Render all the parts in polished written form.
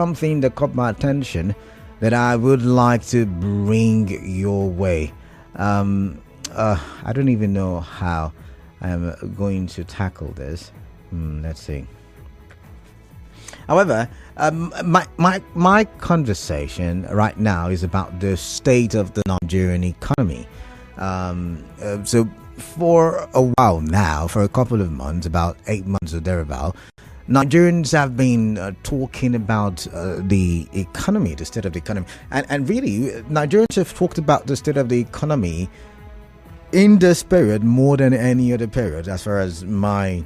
something that caught my attention that I would like to bring your way. I don't even know how I'm going to tackle this. Let's see. However, my conversation right now is about the state of the Nigerian economy. So for a while now, for a couple of months, about 8 months or thereabout, Nigerians have been talking about the economy, the state of the economy. And really, Nigerians have talked about the state of the economy in this period more than any other period, as far as my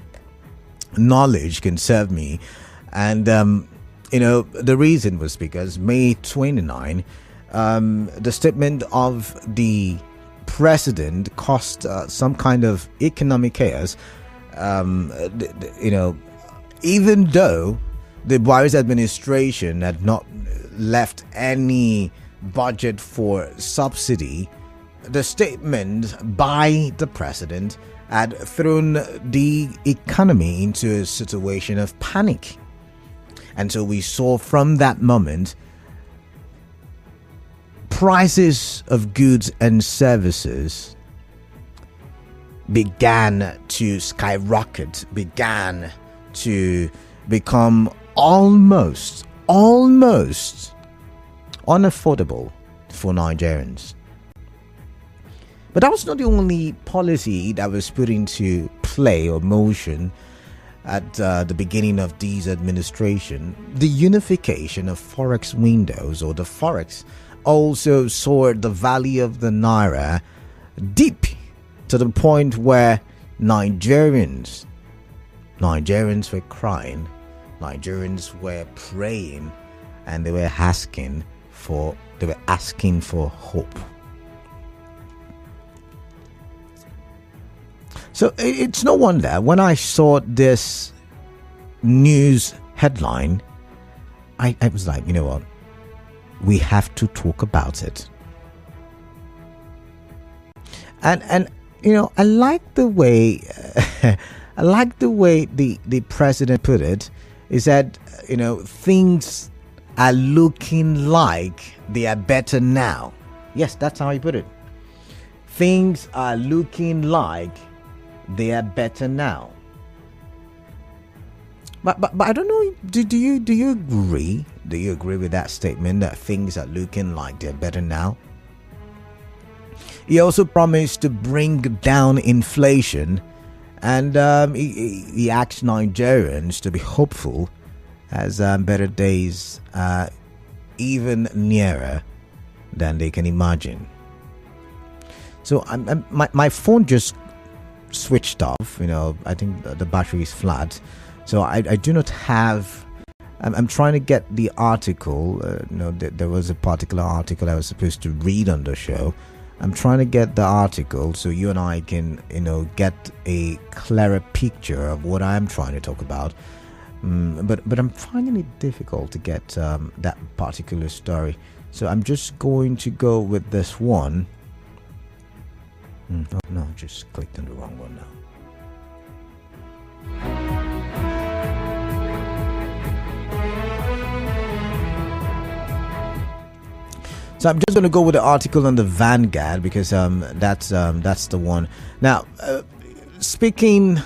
knowledge can serve me. And, the reason was because May 29, the statement of the president caused some kind of economic chaos, even though the Buhari's administration had not left any budget for subsidy. The statement by the president had thrown the economy into a situation of panic. And so we saw from that moment prices of goods and services began to skyrocket, began to become almost unaffordable for Nigerians. But that was not the only policy that was put into play or motion at the beginning of this administration. The unification of forex windows, or the forex, also saw the value of the naira dip to the point where Nigerians were crying, Nigerians were praying, and they were asking for hope. So it's no wonder when I saw this news headline, I was like, you know what? We have to talk about it. And I like the way the president put it. He said, things are looking like they are better now. Yes, that's how he put it. Things are looking like they are better now. But I don't know. Do you agree? Do you agree with that statement that things are looking like they're better now? He also promised to bring down inflation, and he asked Nigerians to be hopeful, as better days are even nearer than they can imagine. So my phone just switched off. I think the battery is flat, so I do not have. I'm trying to get the article. There was a particular article I was supposed to read on the show. I'm trying to get the article so you and I can get a clearer picture of what I'm trying to talk about. But I'm finding it difficult to get that particular story, so I'm just going to go with this one. Oh no, just clicked on the wrong one now. So I'm just going to go with the article on the Vanguard, because that's the one. Now, speaking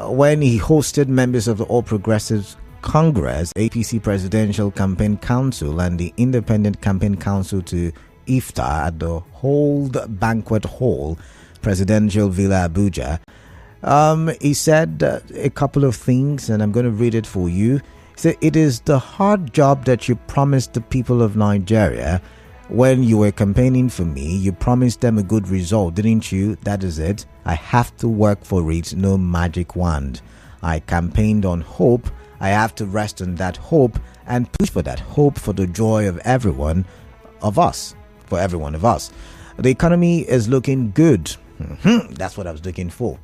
when he hosted members of the All Progressives Congress, APC Presidential Campaign Council, and the Independent Campaign Council to Iftar at the Hold Banquet Hall, Presidential Villa, Abuja. He said a couple of things, and I'm going to read it for you. He said, "It is the hard job that you promised the people of Nigeria when you were campaigning for me. You promised them a good result, didn't you? That is it. I have to work for it, no magic wand. I campaigned on hope. I have to rest on that hope and push for that hope for the joy of everyone of us. For every one of us. The economy is looking good." That's what I was looking for.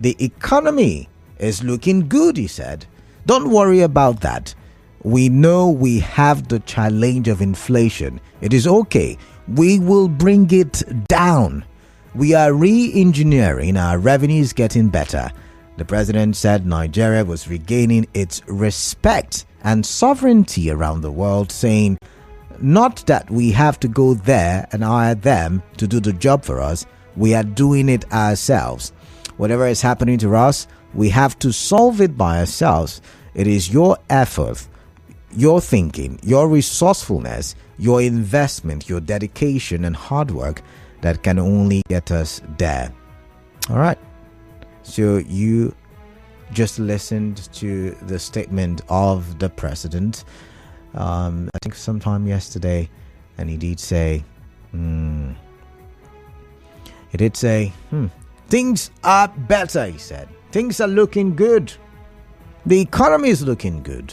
The economy is looking good, he said. Don't worry about that. We know we have the challenge of inflation. It is okay. We will bring it down. We are re-engineering. Our revenues getting better. The president said Nigeria was regaining its respect and sovereignty around the world, saying not that we have to go there and hire them to do the job for us, we are doing it ourselves. Whatever is happening to us, we have to solve it by ourselves. It is your effort, your thinking, your resourcefulness, your investment, your dedication and hard work that can only get us there. All right. So you just listened to the statement of the president, I think sometime yesterday, and he did say, things are better, he said. Things are looking good. The economy is looking good.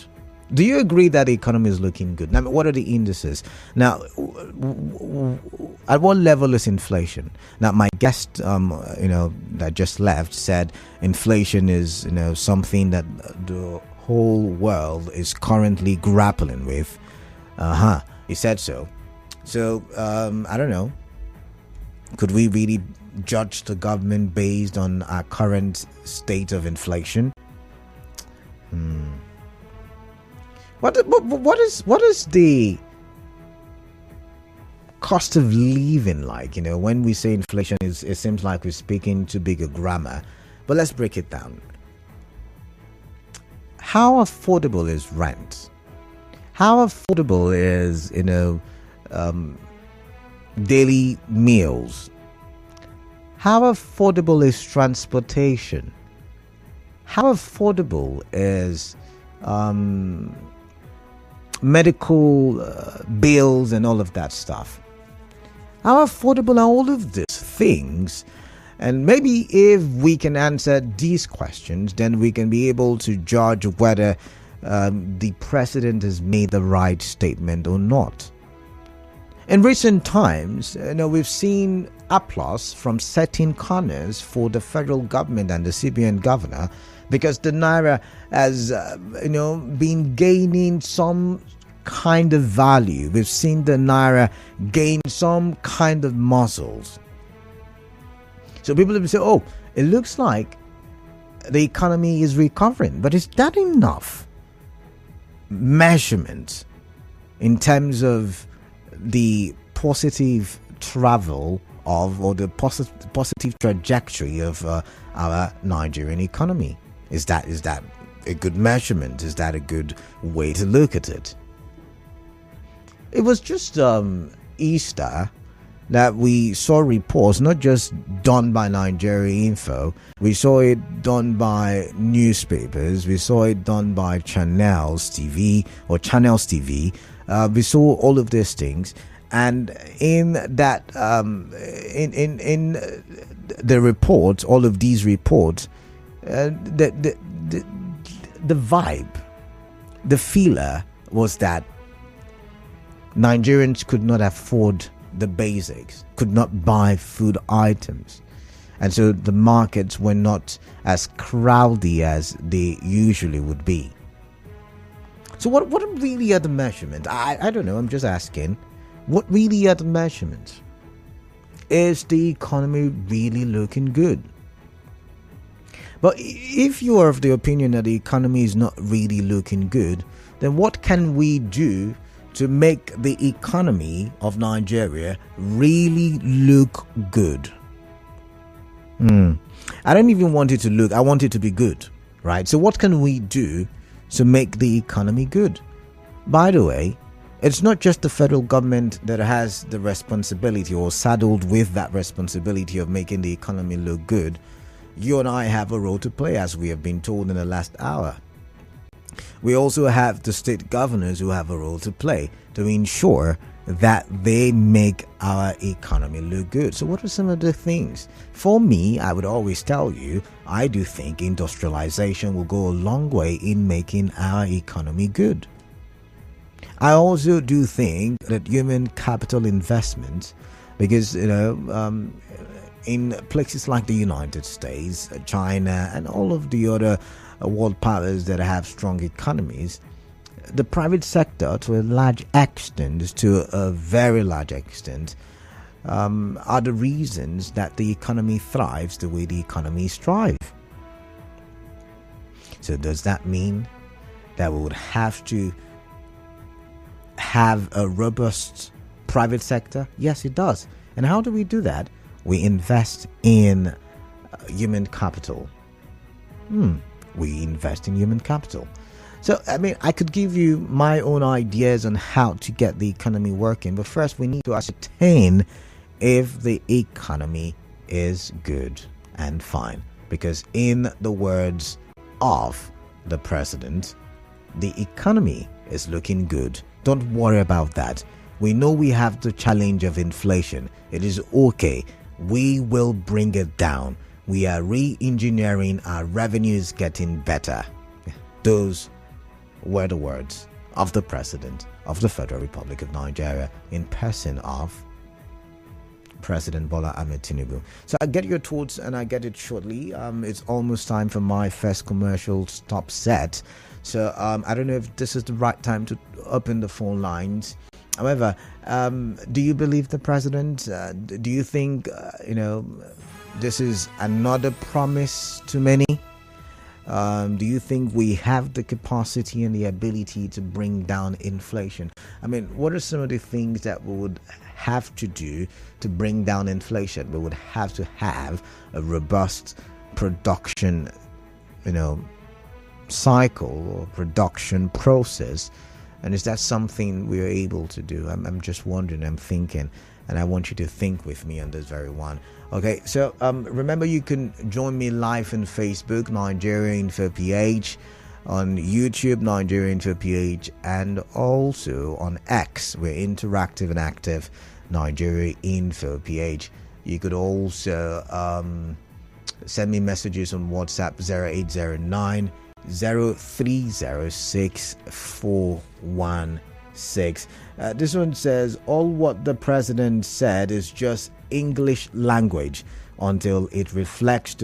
Do you agree that the economy is looking good? Now, what are the indices? Now, at what level is inflation? Now, my guest, that just left said inflation is, something that the whole world is currently grappling with. He said so. So, I don't know. Could we really judge the government based on our current state of inflation? What is the cost of living like? When we say inflation, it seems like we're speaking too big a grammar. But let's break it down. How affordable is rent? How affordable is, daily meals? How affordable is transportation? How affordable is medical bills and all of that stuff? How affordable are all of these things? And maybe if we can answer these questions, then we can be able to judge whether the president has made the right statement or not. In recent times, we've seen applause from certain corners for the federal government and the CBN governor, because the naira has, been gaining some kind of value. We've seen the naira gain some kind of muscles. So people will say, oh, it looks like the economy is recovering. But is that enough measurement in terms of the positive travel of, or the positive trajectory of our Nigerian economy? Is that a good measurement? Is that a good way to look at it? It was just Easter that we saw reports, not just done by Nigeria Info. We saw it done by newspapers. We saw it done by Channels TV. We saw all of these things, and in that, in the reports, all of these reports, the vibe, the feeler was that Nigerians could not afford the basics, could not buy food items, and so the markets were not as crowded as they usually would be. So what really are the measurements? I don't know, I'm just asking. What really are the measurements? Is the economy really looking good? But if you are of the opinion that the economy is not really looking good, then what can we do to make the economy of Nigeria really look good? I don't even want it to look, I want it to be good, right? So what can we do to make the economy good? By the way, it's not just the federal government that has the responsibility or saddled with that responsibility of making the economy look good. You and I have a role to play, as we have been told in the last hour. We also have the state governors who have a role to play to ensure that they make our economy look good. So what are some of the things? For me, I would always tell you, I do think industrialization will go a long way in making our economy good. I also do think that human capital investment, because, in places like the United States, China, and all of the other world powers that have strong economies, the private sector, to a large extent, to a very large extent, are the reasons that the economy thrives the way the economies thrive. So does that mean that we would have to have a robust private sector? Yes, it does. And how do we do that? We invest in human capital. We invest in human capital. So, I mean, I could give you my own ideas on how to get the economy working, but first we need to ascertain if the economy is good and fine. Because, in the words of the president, the economy is looking good. Don't worry about that. We know we have the challenge of inflation. It is okay. We will bring it down. We are re-engineering our revenues, getting better. Those were the words of the President of the Federal Republic of Nigeria in person of President Bola Ahmed Tinubu. So I get your thoughts and I get it shortly. It's almost time for my first commercial stop set. So I don't know if this is the right time to open the phone lines. However, do you believe the president? Do you think, this is another promise to many? Do you think we have the capacity and the ability to bring down inflation? I mean, what are some of the things that we would have to do to bring down inflation? We would have to have a robust production, cycle or production process. And is that something we are able to do? I'm just wondering, I'm thinking, and I want you to think with me on this very one. Okay, so remember you can join me live on Facebook, Nigeria Info PH, on YouTube, Nigeria Info PH, and also on X, we're interactive and active, Nigeria Info PH. You could also send me messages on WhatsApp 0809 0306 416. This one says, all what the president said is just English language until it reflects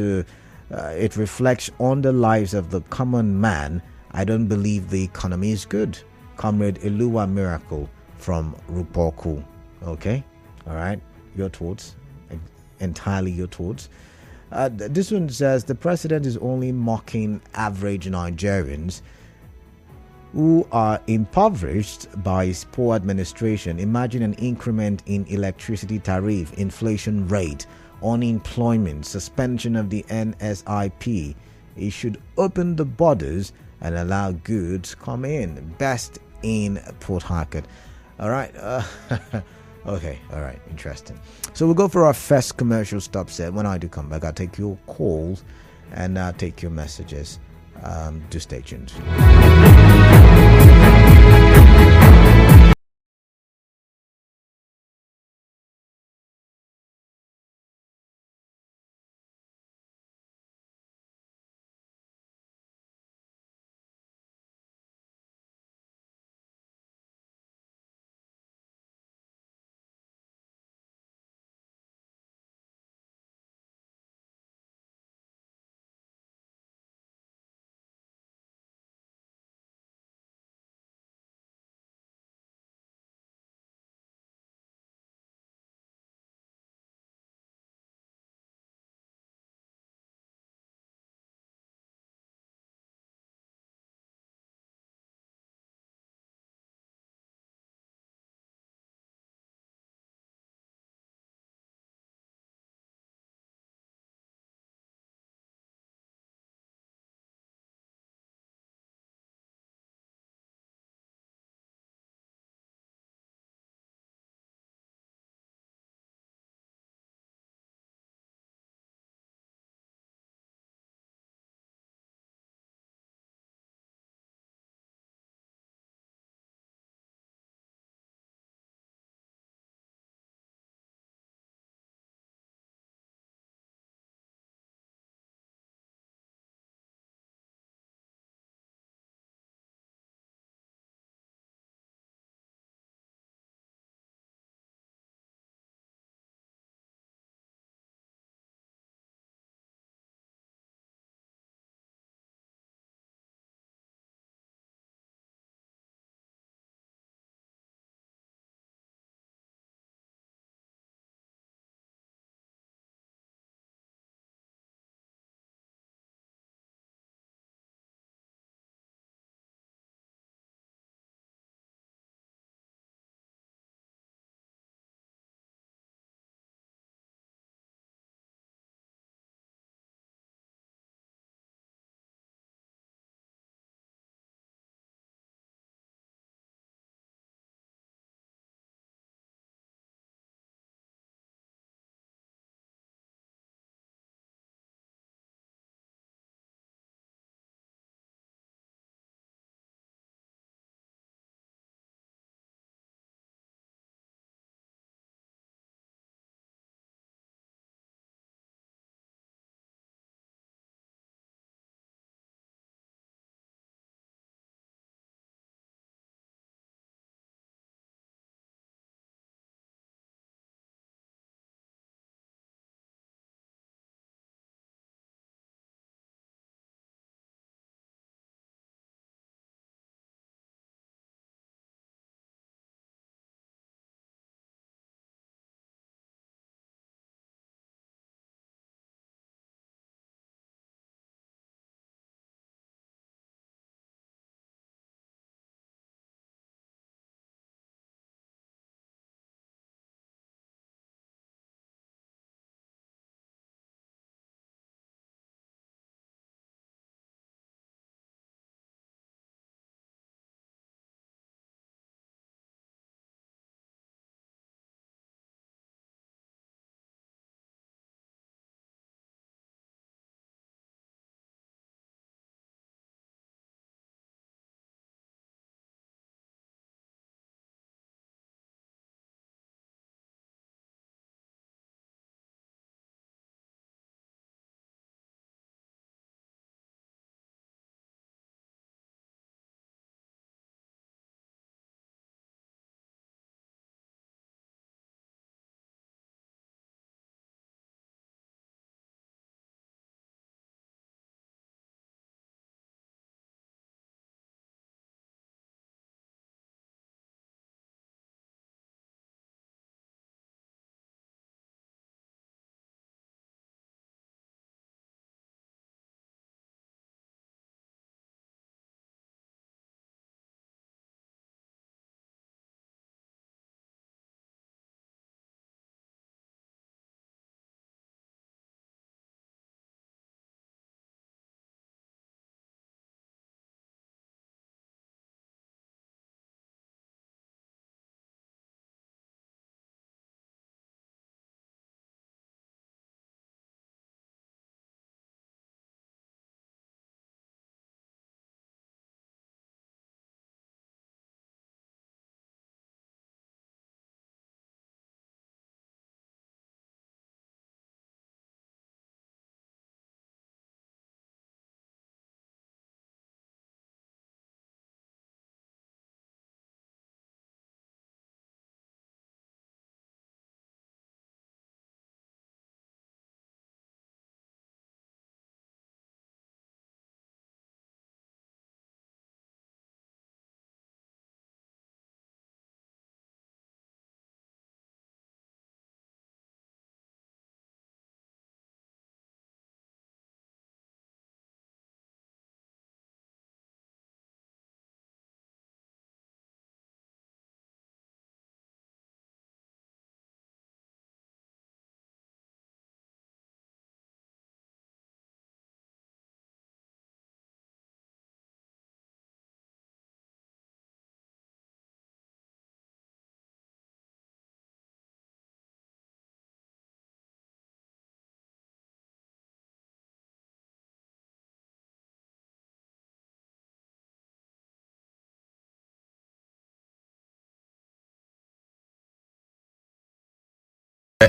on the lives of the common man. I don't believe the economy is good. Comrade Eluwa Miracle from Rupoku. Okay, all right, your thoughts, entirely your thoughts. This one says the president is only mocking average Nigerians who are impoverished by his poor administration. Imagine an increment in electricity tariff, inflation rate, unemployment, suspension of the NSIP. He should open the borders and allow goods come in. Best in Port Harcourt. All right. Okay, all right, interesting. So we'll go for our first commercial stop set. When I do come back, I'll take your calls and I'll take your messages. Do stay tuned.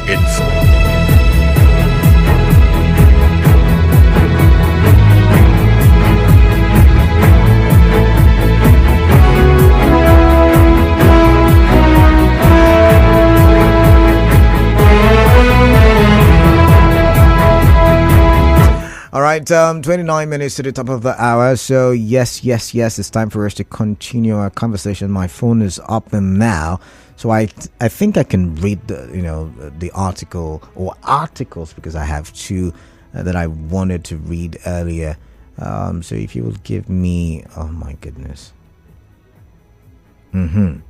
Info. All right, 29 minutes to the top of the hour. So yes, it's time for us to continue our conversation. My phone is up and now, so I think I can read the article or articles, because I have two that I wanted to read earlier. So if you will give me, oh my goodness. Now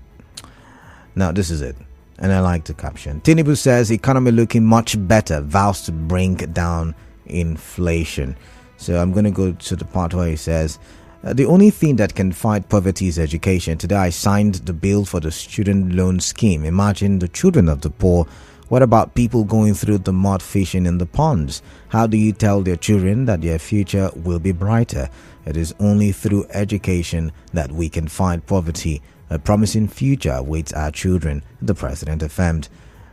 this is it, and I like the caption. Tinubu says economy looking much better, vows to bring down inflation. So I'm going to go to the part where he says the only thing that can fight poverty is education. Today I signed the bill for the student loan scheme. Imagine the children of the poor. What about people going through the mud fishing in the ponds? How do you tell their children that their future will be brighter? It is only through education that we can fight poverty. A promising future awaits our children, the president affirmed.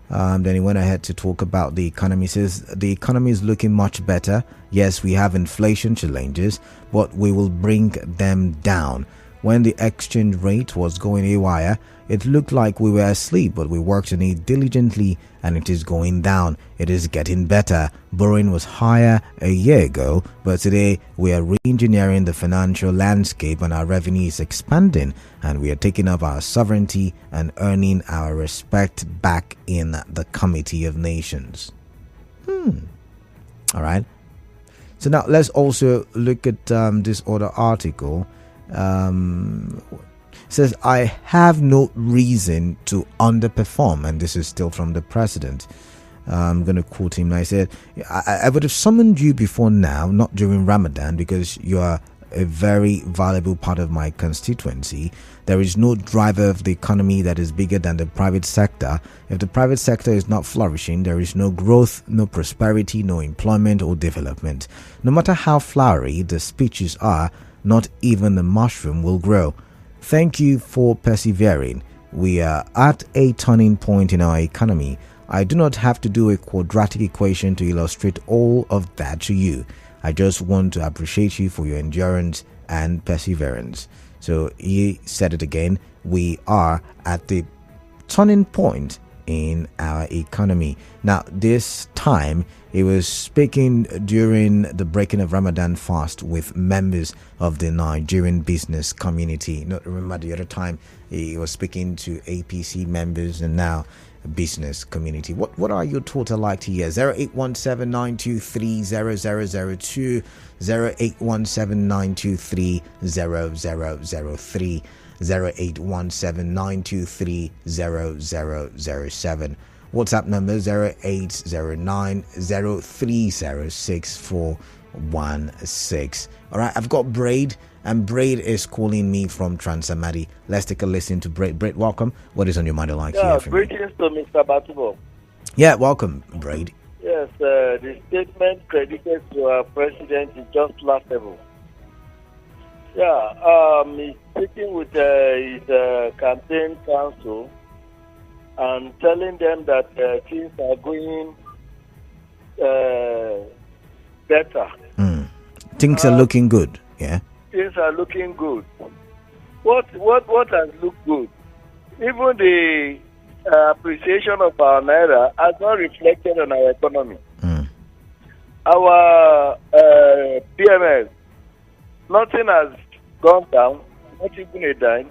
Then he went ahead to talk about the economy. He says the economy is looking much better. Yes, we have inflation challenges, but we will bring them down. When the exchange rate was going haywire, it looked like we were asleep, but we worked on it diligently and it is going down. It is getting better. Borrowing was higher a year ago, but today we are re-engineering the financial landscape and our revenue is expanding, and we are taking up our sovereignty and earning our respect back in the Committee of Nations. All right. So now let's also look at this other article. Says I have no reason to underperform, and this is still from the president. I'm going to quote him. I said I would have summoned you before now, not during Ramadan, because you are a very valuable part of my constituency. There is no driver of the economy that is bigger than the private sector. If the private sector is not flourishing, there is no growth, no prosperity, no employment or development. No matter how flowery the speeches are, not even the mushroom will grow. Thank you for persevering. We are at a turning point in our economy. I do not have to do a quadratic equation to illustrate all of that to you. I just want to appreciate you for your endurance and perseverance. So he said it again. We are at the turning point in our economy. Now, this time he was speaking during the breaking of Ramadan fast with members of the Nigerian business community. Not remember the other time he was speaking to APC members, and now business community. What are your thoughts? I'd like to hear. 0817-923-0002, 0817-923-0003, 0817-923-0007. WhatsApp number 0809-030-6416. All right, I've got Braid, and Braid is calling me from Transamadi. Let's take a listen to Braid. Braid, welcome. What is on your mind? I'd like to hear from you. Greetings to Mr. Batubo. Yeah, welcome, Braid. Yes, the statement credited to our president is just laughable. Yeah, he's speaking with his campaign council and telling them that things are going better. Things are looking good, yeah? Things are looking good. What has looked good? Even the appreciation of our naira has not reflected on our economy. Our PMS, nothing has gone down, not even a dime.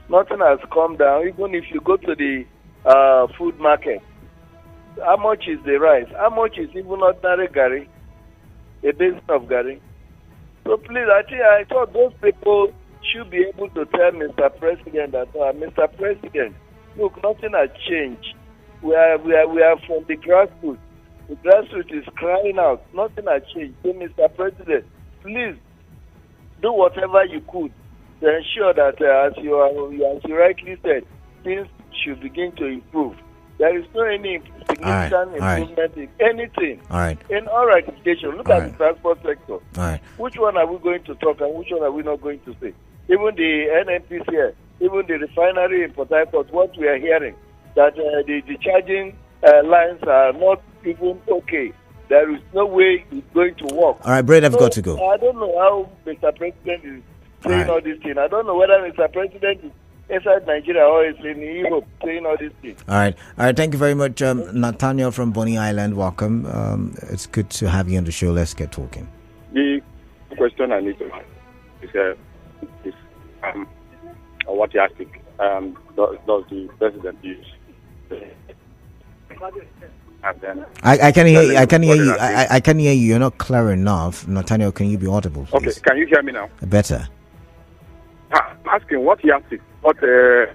Nothing has come down. Even if you go to the food market, how much is the rice? How much is even ordinary gari? A basin of gari. So please, I thought those people should be able to tell Mr. President that, Mr. President, look, nothing has changed. We are from the grassroots. The grassroots is crying out. Nothing has changed. So, Mr. President, please do whatever you could to ensure that, as you rightly said, things should begin to improve. There is no any significant improvement in anything. In all ratification, look at the transport sector. Which one are we going to talk and which one are we not going to say? Even the NNPCL, even the refinery in Port Harcourt, what we are hearing, that the charging lines are not even okay. There is no way it's going to work. All right, Brad, I've got to go. I don't know how Mr. President is saying all these things. I don't know whether Mr. President is inside Nigeria or is in Europe saying all these things. All right. Thank you very much, Nathaniel from Bonny Island. Welcome. It's good to have you on the show. Let's get talking. The question I need to ask is what you asked. Does the president use? And then I can hear you. I can hear you. I can hear you. You're not clear enough, Nathaniel. Can you be audible, please? Okay. Can you hear me now? Better. I'm asking what he asked. What is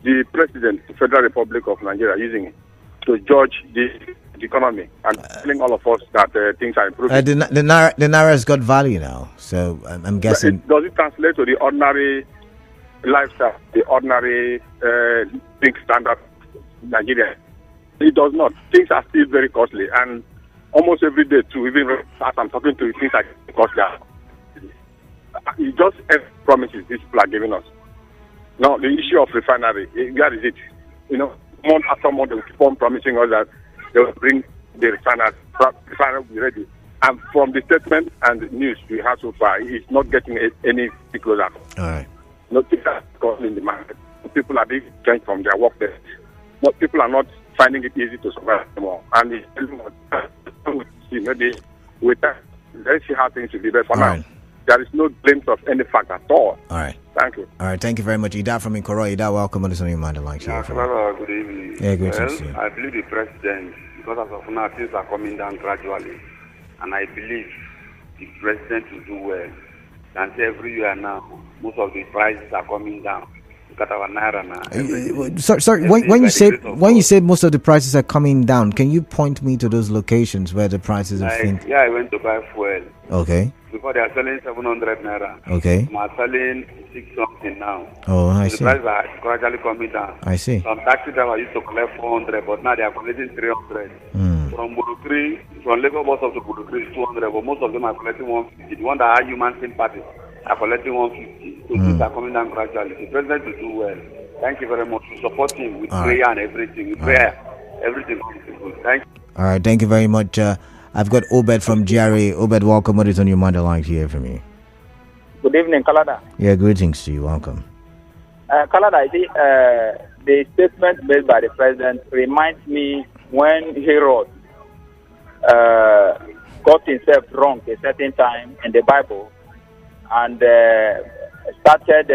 the president, the Federal Republic of Nigeria, using to judge the economy and telling all of us that things are improving? The naira has got value now, so I'm guessing. Does it translate to the ordinary lifestyle, the ordinary big standard in Nigeria? It does not. Things are still very costly, and almost every day too. Even as I'm talking to you, things are costly. It's just promises these people are giving us. Now, the issue of refinery, where is it? Month after month, they keep on promising us that they will bring the refinery will be ready. And from the statement and the news we have so far, it's not getting any closer. All right. No, people are costly in the market. People are being changed from their work there. But people are not finding it easy to survive anymore. And maybe let's see how things will be there for now. Right. There is no glimpse of any fact at all. All right. Thank you. All right. Thank you very much. Ida from Ikoro. Ida, welcome on this on your mind. Good evening. Yeah, good to see you. I believe the president, because as of now, things are coming down gradually. And I believe the president will do well. And every year now, most of the prices are coming down. Sorry. When you say most of the prices are coming down, can you point me to those locations where the prices are? Yeah, I went to buy fuel. Okay. Before they are selling 700 naira. Okay. They are selling 6 something now. Oh, I see. The prices are gradually coming down. I see. Some taxi drivers used to collect 400, but now they are collecting 300. From Lagos bus up to Budukri is 200, but most of them are collecting 150. The one that are human sympathy are collecting 150. So things are coming down gradually. The president will do well. Thank you very much. We support him with prayer and everything. With prayer, everything is good. Thank you. All right, thank you very much. I've got Obed from GRA. Obed, welcome. What is on your mind? I'd like to hear from you. Good evening, Kalada. Yeah, greetings to you. Welcome. Kalada, I think the statement made by the president reminds me when Herod got himself wrong a certain time in the Bible and started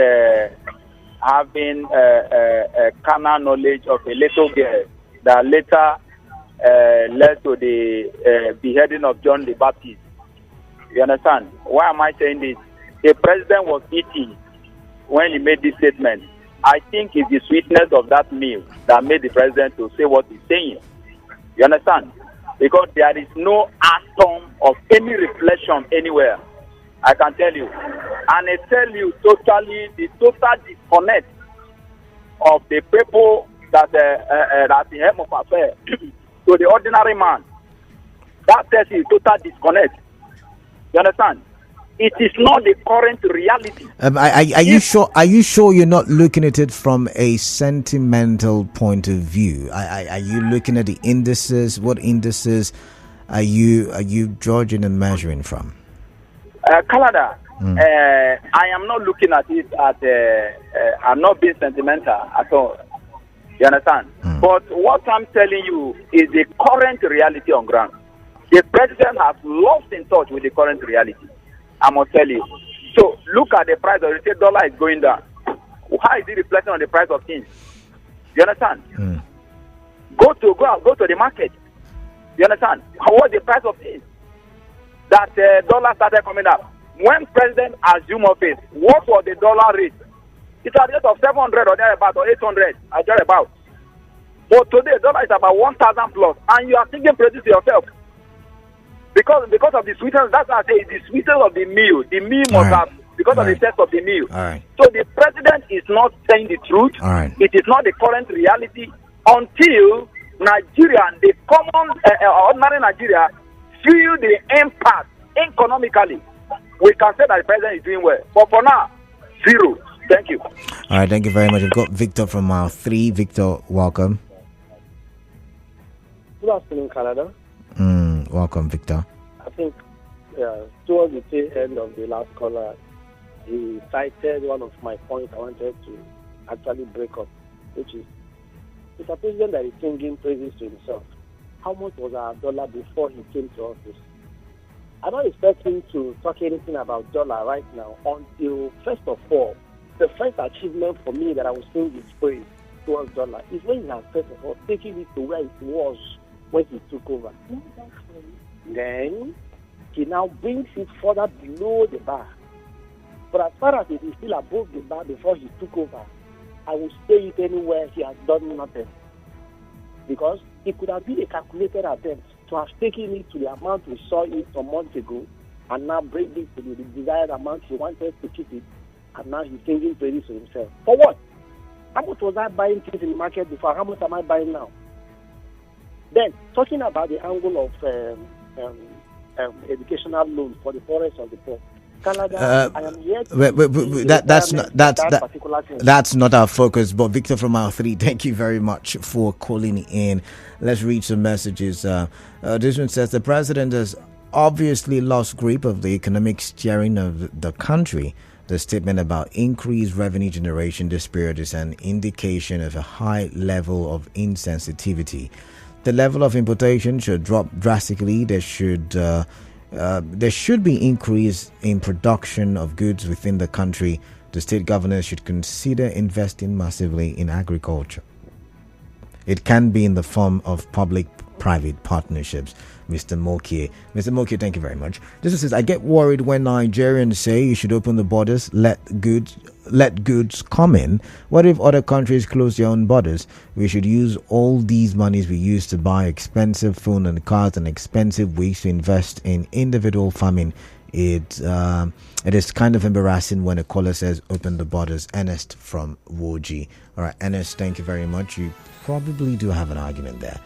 having a carnal knowledge of a little girl that later led to the beheading of John the Baptist. You understand? Why am I saying this? The president was eating when he made this statement. I think it's the sweetness of that meal that made the president to say what he's saying. You understand? Because there is no atom of any reflection anywhere. I can tell you. And I tell you totally the total disconnect of the people that the helm of affair to the ordinary man. That tells you total disconnect. You understand? It is not the current reality. Are you sure you're not looking at it from a sentimental point of view? Are you looking at the indices? What indices are you judging and measuring from? Canada, I am not looking at it at I'm not being sentimental at all. You understand? But what I'm telling you is the current reality on ground. The president has lost in touch with the current reality. I must tell you. So look at the price of the dollar is going down. How is it reflecting on the price of things? You understand? Go to the market. You understand? What's the price of things? That dollar started coming up. When President assumed office, what was the dollar rate? It's at the rate of 700 or thereabout or 800 or thereabout. But today, dollar is about 1,000 plus, and you are thinking produce yourself. Because of the sweetness, that's why I say it's the sweetness of the meal. The meal must have, because of the taste of the meal. So the president is not saying the truth. It is not the current reality until Nigeria, the common, ordinary Nigeria, feel the impact economically. We can say that the president is doing well. But for now, zero. Thank you. All right, thank you very much. We've got Victor from Mile 3. Victor, welcome. Good afternoon, Canada. Welcome, Victor. I think towards the tail end of the last caller, he cited one of my points I wanted to actually break up, which is it's a president that is singing praises to himself. How much was our dollar before he came to office? I don't expect him to talk anything about dollar right now until, first of all, the first achievement for me that I will sing his praise towards dollar is when he has, first of all, taken it to where it was when he took over. Then he now brings it further below the bar. But as far as it is still above the bar before he took over, I will say it anywhere he has done nothing. Because it could have been a calculated attempt to have taken it to the amount we saw it some months ago and now bring it to the desired amount he wanted to keep it, and now he's singing praises to himself. For what? How much was I buying things in the market before? How much am I buying now? Then, talking about the angle of educational loans for the poorest of the poor. Canada, I am yet that's not our focus. But Victor from our 3, thank you very much for calling in. Let's read some messages. This one says the president has obviously lost grip of the economic steering of the country. The statement about increased revenue generation this period is an indication of a high level of insensitivity. The level of importation should drop drastically. There should be increase in production of goods within the country. The state governors should consider investing massively in agriculture. It can be in the form of public-private partnerships. Mr. Mokie, thank you very much. This says, I get worried when Nigerians say you should open the borders, let goods come in. What if other countries close their own borders? We should use all these monies we use to buy expensive phone and cars and expensive wigs to invest in individual farming. It is kind of embarrassing when a caller says open the borders. Ernest from Woji. All right, Ernest, thank you very much. You probably do have an argument there.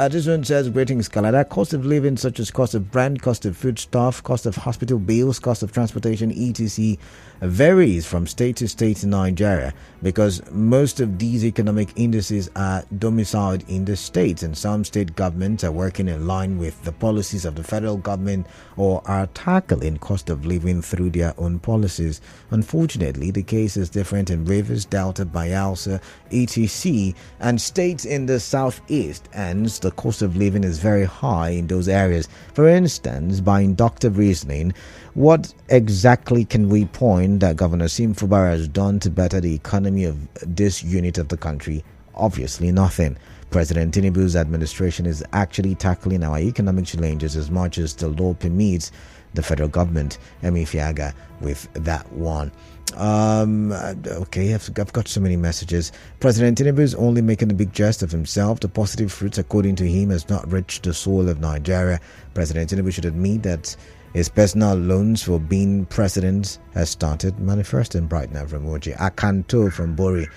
This one says, greetings, Canada. Cost of living such as cost of brand, cost of foodstuff, cost of hospital bills, cost of transportation, etc. varies from state to state in Nigeria because most of these economic indices are domiciled in the states, and some state governments are working in line with the policies of the federal government or are tackling cost of living through their own policies. Unfortunately, the case is different in Rivers, Delta, Bayelsa, etc. and states in the southeast, and the cost of living is very high in those areas. For instance, by inductive reasoning, what exactly can we point that Governor Sim Fubara has done to better the economy of this unit of the country? Obviously nothing. President Tinubu's administration is actually tackling our economic challenges as much as the law permits the federal government. Emi Fiaga with that one. Okay, I've got so many messages. President Tinubu is only making a big jest of himself. The positive fruits, according to him, has not reached the soul of Nigeria. President Tinubu should admit that his personal loans for being president has started manifesting. Bright now from Oji. Akanto from Bori.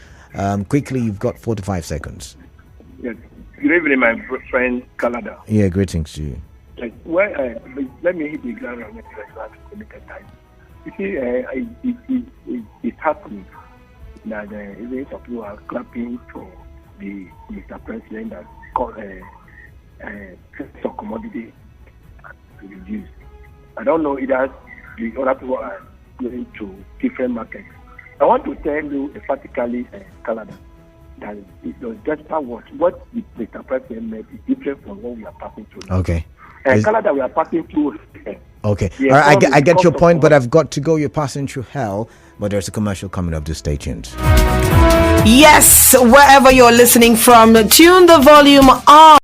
Quickly, you've got 4 to 5 seconds. Yes. Good evening, my friend Canada. Yeah, greetings to you. Let me hit the ground on it to make a time. You see, it happened that even some people are clapping for the Mr. President that called commodity to reduce. I don't know either the other people are going to different markets. I want to tell you emphatically, Canada, that it was just what the Mr. President made is different from what we are passing through. Okay. Canada, we are passing through. Okay. All right, I get your point, but I've got to go. You're passing through hell, but there's a commercial coming up. Just stay tuned. Yes, wherever you're listening from, tune the volume on.